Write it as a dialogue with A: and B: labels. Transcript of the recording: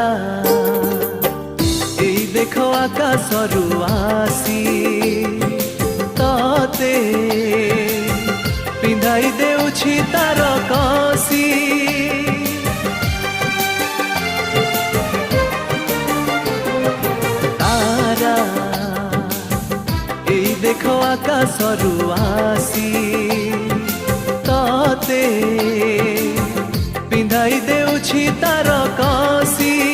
A: तारा एई देखो आकाशरू आसी तते पिंधाई देउछि तार कसी तारा एई देखो आकाशरू आसी तते पिंधाई देउछि तार कसी